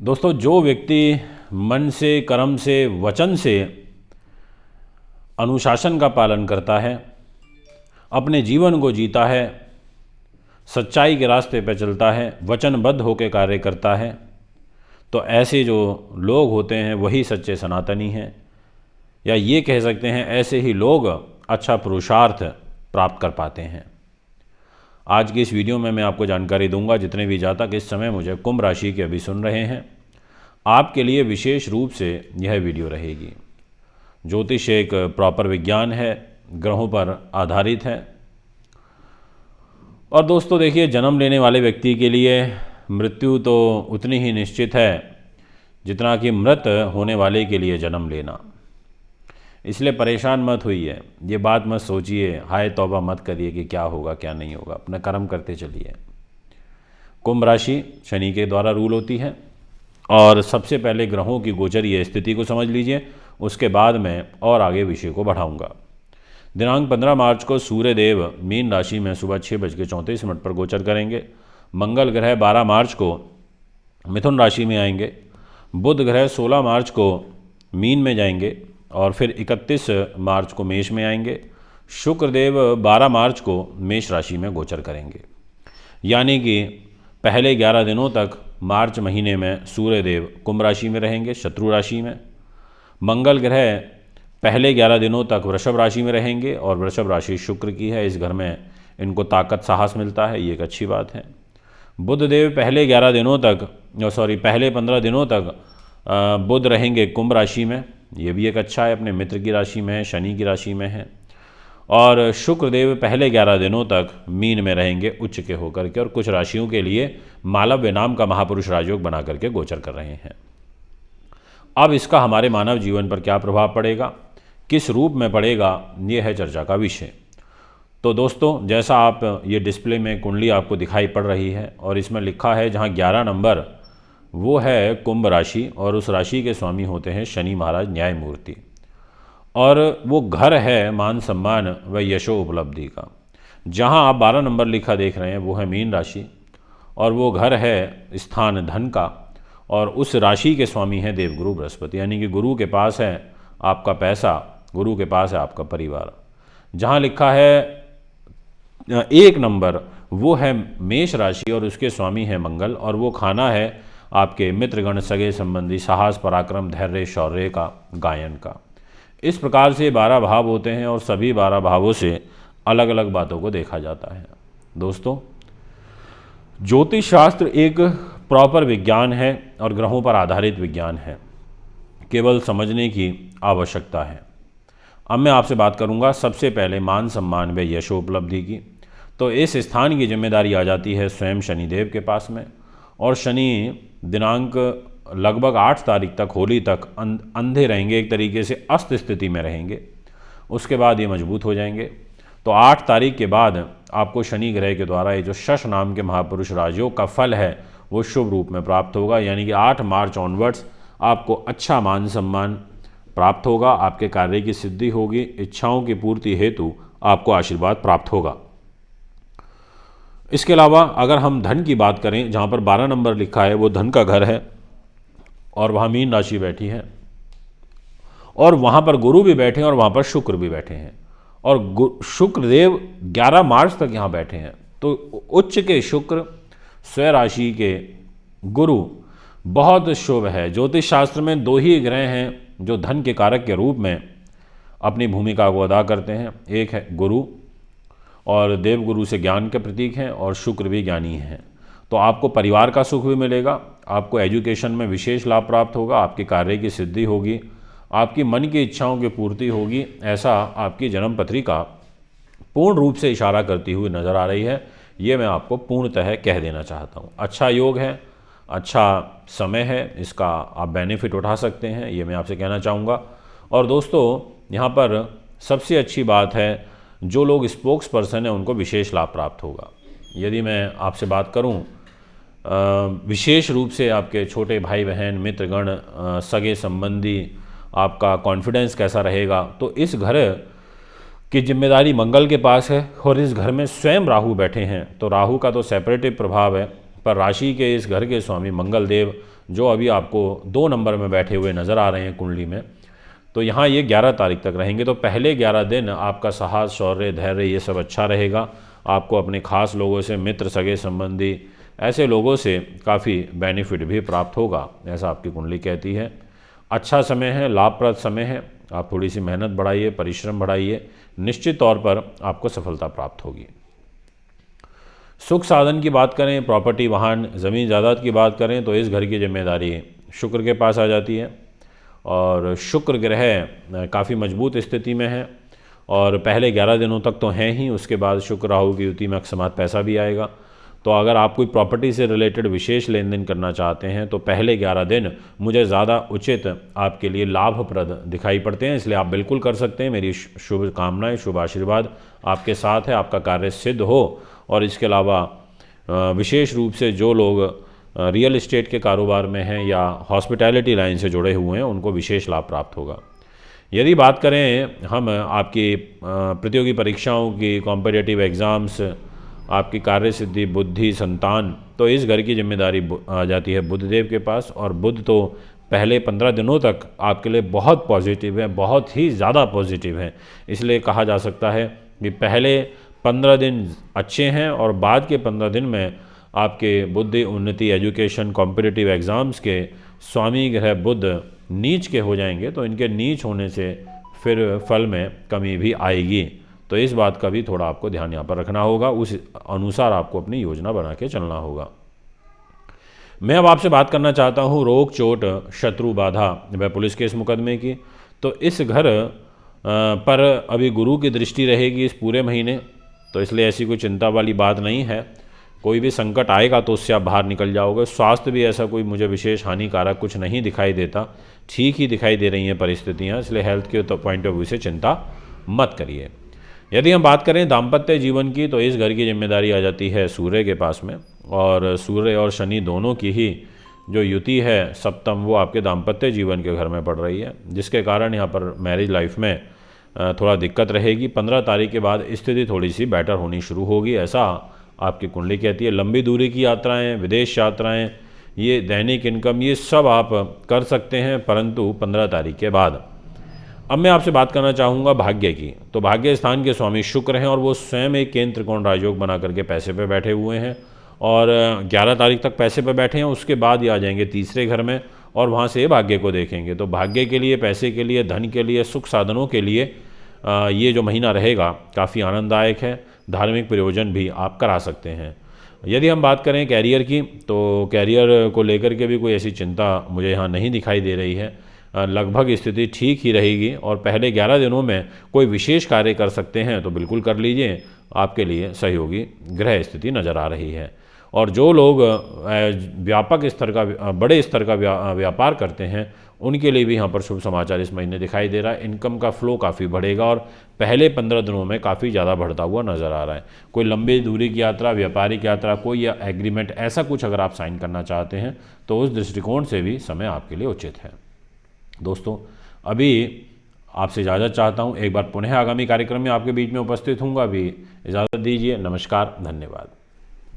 दोस्तों, जो व्यक्ति मन से, कर्म से, वचन से अनुशासन का पालन करता है, अपने जीवन को जीता है, सच्चाई के रास्ते पर चलता है, वचनबद्ध होकर कार्य करता है, तो ऐसे जो लोग होते हैं वही सच्चे सनातनी हैं, या ये कह सकते हैं ऐसे ही लोग अच्छा पुरुषार्थ प्राप्त कर पाते हैं। आज की इस वीडियो में मैं आपको जानकारी दूंगा, जितने भी जातक इस समय मुझे कुंभ राशि के अभी सुन रहे हैं, आपके लिए विशेष रूप से यह वीडियो रहेगी। ज्योतिष एक प्रॉपर विज्ञान है, ग्रहों पर आधारित है। और दोस्तों देखिए, जन्म लेने वाले व्यक्ति के लिए मृत्यु तो उतनी ही निश्चित है जितना कि मृत होने वाले के लिए जन्म लेना। इसलिए परेशान मत होइए, ये बात मत सोचिए, हाय तौबा मत करिए कि क्या होगा क्या नहीं होगा, अपना कर्म करते चलिए। कुंभ राशि शनि के द्वारा रूल होती है, और सबसे पहले ग्रहों की गोचरीय स्थिति को समझ लीजिए, उसके बाद मैं और आगे विषय को बढ़ाऊंगा। दिनांक 15 मार्च को सूर्य देव मीन राशि में सुबह 6:34 पर गोचर करेंगे। मंगल ग्रह 12 मार्च को मिथुन राशि में आएंगे। बुध ग्रह 16 मार्च को मीन में जाएंगे और फिर 31 मार्च को मेष में आएंगे। शुक्रदेव 12 मार्च को मेष राशि में गोचर करेंगे। यानी कि पहले 11 दिनों तक मार्च महीने में सूर्यदेव कुंभ राशि में रहेंगे, शत्रु राशि में। मंगल ग्रह पहले 11 दिनों तक वृषभ राशि में रहेंगे, और वृषभ राशि शुक्र की है, इस घर में इनको ताकत साहस मिलता है, ये एक अच्छी बात है। बुध देव पहले 11 दिनों तक पहले 15 दिनों तक बुध रहेंगे कुंभ राशि में, ये भी एक अच्छा है, अपने मित्र की राशि में है, शनि की राशि में है। और शुक्रदेव पहले 11 दिनों तक मीन में रहेंगे उच्च के होकर के, और कुछ राशियों के लिए मालव्य नाम का महापुरुष राजयोग बना करके गोचर कर रहे हैं। अब इसका हमारे मानव जीवन पर क्या प्रभाव पड़ेगा, किस रूप में पड़ेगा, ये है चर्चा का विषय। तो दोस्तों, जैसा आप ये डिस्प्ले में कुंडली आपको दिखाई पड़ रही है, और इसमें लिखा है जहाँ 11 नंबर वो है कुंभ राशि, और उस राशि के स्वामी होते हैं शनि महाराज न्यायमूर्ति, और वो घर है मान सम्मान व यशो उपलब्धि का। जहाँ आप 12 नंबर लिखा देख रहे हैं वो है मीन राशि, और वो घर है स्थान धन का, और उस राशि के स्वामी हैं देवगुरु बृहस्पति, यानी कि गुरु के पास है आपका पैसा, गुरु के पास है आपका परिवार। जहाँ लिखा है 1 नंबर वो है मेष राशि, और उसके स्वामी है मंगल, और वो खाना है आपके मित्रगण, सगे संबंधी, साहस, पराक्रम, धैर्य, शौर्य का, गायन का। इस प्रकार से 12 भाव होते हैं, और सभी 12 भावों से अलग अलग बातों को देखा जाता है। दोस्तों, ज्योतिष शास्त्र एक प्रॉपर विज्ञान है और ग्रहों पर आधारित विज्ञान है, केवल समझने की आवश्यकता है। अब मैं आपसे बात करूंगा सबसे पहले मान सम्मान व यशोपलब्धि की। तो इस स्थान की जिम्मेदारी आ जाती है स्वयं शनिदेव के पास में, और शनि दिनांक लगभग 8 तारीख तक, होली तक अंधे रहेंगे, एक तरीके से अस्त स्थिति में रहेंगे। उसके बाद ये मजबूत हो जाएंगे। तो 8 तारीख के बाद आपको शनि ग्रह के द्वारा ये जो शश नाम के महापुरुष राजयोग का फल है वो शुभ रूप में प्राप्त होगा। यानी कि 8 मार्च ऑनवर्ड्स आपको अच्छा मान सम्मान प्राप्त होगा, आपके कार्य की सिद्धि होगी, इच्छाओं की पूर्ति हेतु आपको आशीर्वाद प्राप्त होगा। इसके अलावा अगर हम धन की बात करें, जहाँ पर 12 नंबर लिखा है वो धन का घर है, और वहाँ मीन राशि बैठी है, और वहाँ पर गुरु भी बैठे हैं, और वहाँ पर शुक्र भी बैठे हैं, और शुक्रदेव 11 मार्च तक यहाँ बैठे हैं। तो उच्च के शुक्र, स्वयं राशि के गुरु बहुत शुभ है। ज्योतिष शास्त्र में 2 ही ग्रह हैं जो धन के कारक के रूप में अपनी भूमिका को अदा करते हैं, एक है गुरु, और देवगुरु से ज्ञान के प्रतीक हैं, और शुक्र भी ज्ञानी हैं। तो आपको परिवार का सुख भी मिलेगा, आपको एजुकेशन में विशेष लाभ प्राप्त होगा, आपके कार्य की सिद्धि होगी, आपकी मन की इच्छाओं की पूर्ति होगी, ऐसा आपकी जन्म पत्रिका पूर्ण रूप से इशारा करती हुई नज़र आ रही है। ये मैं आपको पूर्णतः कह देना चाहता हूँ। अच्छा योग है, अच्छा समय है, इसका आप बेनिफिट उठा सकते हैं, ये मैं आपसे कहना चाहूँगा। और दोस्तों, यहाँ पर सबसे अच्छी बात है, जो लोग स्पोक्स पर्सन हैं उनको विशेष लाभ प्राप्त होगा। यदि मैं आपसे बात करूं, विशेष रूप से आपके छोटे भाई बहन, मित्रगण, सगे संबंधी, आपका कॉन्फिडेंस कैसा रहेगा, तो इस घर की जिम्मेदारी मंगल के पास है, और इस घर में स्वयं राहु बैठे हैं। तो राहु का तो सेपरेटिव प्रभाव है, पर राशि के इस घर के स्वामी मंगल देव जो अभी आपको 2 नंबर में बैठे हुए नज़र आ रहे हैं कुंडली में, तो यहाँ ये 11 तारीख तक रहेंगे। तो पहले 11 दिन आपका साहस, शौर्य, धैर्य ये सब अच्छा रहेगा। आपको अपने खास लोगों से, मित्र, सगे संबंधी, ऐसे लोगों से काफ़ी बेनिफिट भी प्राप्त होगा, ऐसा आपकी कुंडली कहती है। अच्छा समय है, लाभप्रद समय है। आप थोड़ी सी मेहनत बढ़ाइए, परिश्रम बढ़ाइए, निश्चित तौर पर आपको सफलता प्राप्त होगी। सुख साधन की बात करें, प्रॉपर्टी, वाहन, ज़मीन जायदाद की बात करें, तो इस घर की जिम्मेदारी शुक्र के पास आ जाती है और शुक्र ग्रह काफ़ी मजबूत स्थिति में है और पहले 11 दिनों तक तो हैं ही, उसके बाद शुक्र राहु की युति में अकस्मात पैसा भी आएगा। तो अगर आप कोई प्रॉपर्टी से रिलेटेड विशेष लेन देन करना चाहते हैं तो पहले 11 दिन मुझे ज़्यादा उचित आपके लिए लाभप्रद दिखाई पड़ते हैं, इसलिए आप बिल्कुल कर सकते हैं। मेरी शुभ कामनाएं, शुभ आशीर्वाद आपके साथ है, आपका कार्य सिद्ध हो। और इसके अलावा विशेष रूप से जो लोग रियल एस्टेट के कारोबार में हैं या हॉस्पिटैलिटी लाइन से जुड़े हुए हैं, उनको विशेष लाभ प्राप्त होगा। यदि बात करें हम आपकी प्रतियोगी परीक्षाओं की, कॉम्पिटिटिव एग्ज़ाम्स, आपकी कार्य सिद्धि, बुद्धि, संतान, तो इस घर की जिम्मेदारी आ जाती है बुध देव के पास। और बुध तो पहले 15 दिनों तक आपके लिए बहुत पॉजिटिव है, बहुत ही ज़्यादा पॉजिटिव है। इसलिए कहा जा सकता है कि पहले 15 दिन अच्छे हैं और बाद के 15 दिन में आपके बुद्धि, उन्नति, एजुकेशन, कॉम्पिटिटिव एग्ज़ाम्स के स्वामी ग्रह बुध नीच के हो जाएंगे, तो इनके नीच होने से फिर फल में कमी भी आएगी। तो इस बात का भी थोड़ा आपको ध्यान यहाँ पर रखना होगा, उस अनुसार आपको अपनी योजना बना के चलना होगा। मैं अब आपसे बात करना चाहता हूँ रोग, चोट, शत्रु, बाधा व पुलिस केस मुकदमे की। तो इस घर पर अभी गुरु की दृष्टि रहेगी इस पूरे महीने, तो इसलिए ऐसी कोई चिंता वाली बात नहीं है। कोई भी संकट आएगा तो उससे आप बाहर निकल जाओगे। स्वास्थ्य भी ऐसा कोई मुझे विशेष हानिकारक कुछ नहीं दिखाई देता, ठीक ही दिखाई दे रही हैं परिस्थितियाँ, इसलिए हेल्थ के पॉइंट ऑफ व्यू से चिंता मत करिए। यदि हम बात करें दाम्पत्य जीवन की, तो इस घर की जिम्मेदारी आ जाती है सूर्य के पास में, और सूर्य और शनि दोनों की ही जो युति है सप्तम, वो आपके दाम्पत्य जीवन के घर में पड़ रही है, जिसके कारण यहाँ पर मैरिज लाइफ में थोड़ा दिक्कत रहेगी। 15 तारीख के बाद स्थिति थोड़ी सी बेटर होनी शुरू होगी, ऐसा आपकी कुंडली कहती है। लंबी दूरी की यात्राएं, विदेश यात्राएं, ये दैनिक इनकम, ये सब आप कर सकते हैं, परंतु 15 तारीख के बाद। अब मैं आपसे बात करना चाहूँगा भाग्य की। तो भाग्य स्थान के स्वामी शुक्र हैं और वो स्वयं एक केंद्र त्रिकोण राजयोग बना करके पैसे पे बैठे हुए हैं और 11 तारीख तक पैसे पे बैठे हैं। उसके बाद ये आ जाएंगे तीसरे घर में और वहाँ से भाग्य को देखेंगे। तो भाग्य के लिए, पैसे के लिए, धन के लिए, सुख साधनों के लिए ये जो महीना रहेगा काफ़ी आनंददायक है। धार्मिक प्रयोजन भी आप करा सकते हैं। यदि हम बात करें कैरियर की, तो कैरियर को लेकर के भी कोई ऐसी चिंता मुझे यहाँ नहीं दिखाई दे रही है। लगभग स्थिति ठीक ही रहेगी और पहले 11 दिनों में कोई विशेष कार्य कर सकते हैं तो बिल्कुल कर लीजिए, आपके लिए सहयोगी ग्रह स्थिति नज़र आ रही है। और जो लोग व्यापक स्तर का, बड़े स्तर का व्यापार करते हैं, उनके लिए भी यहाँ पर शुभ समाचार इस महीने दिखाई दे रहा है। इनकम का फ्लो काफ़ी बढ़ेगा और पहले 15 दिनों में काफ़ी ज़्यादा बढ़ता हुआ नज़र आ रहा है। कोई लंबी दूरी की यात्रा, व्यापारिक यात्रा, कोई या एग्रीमेंट, ऐसा कुछ अगर आप साइन करना चाहते हैं तो उस दृष्टिकोण से भी समय आपके लिए उचित है। दोस्तों, अभी आपसे इजाज़त चाहता हूँ, एक बार पुनः आगामी कार्यक्रम में आपके बीच में उपस्थित हूँगा। अभी इजाज़त दीजिए, नमस्कार, धन्यवाद।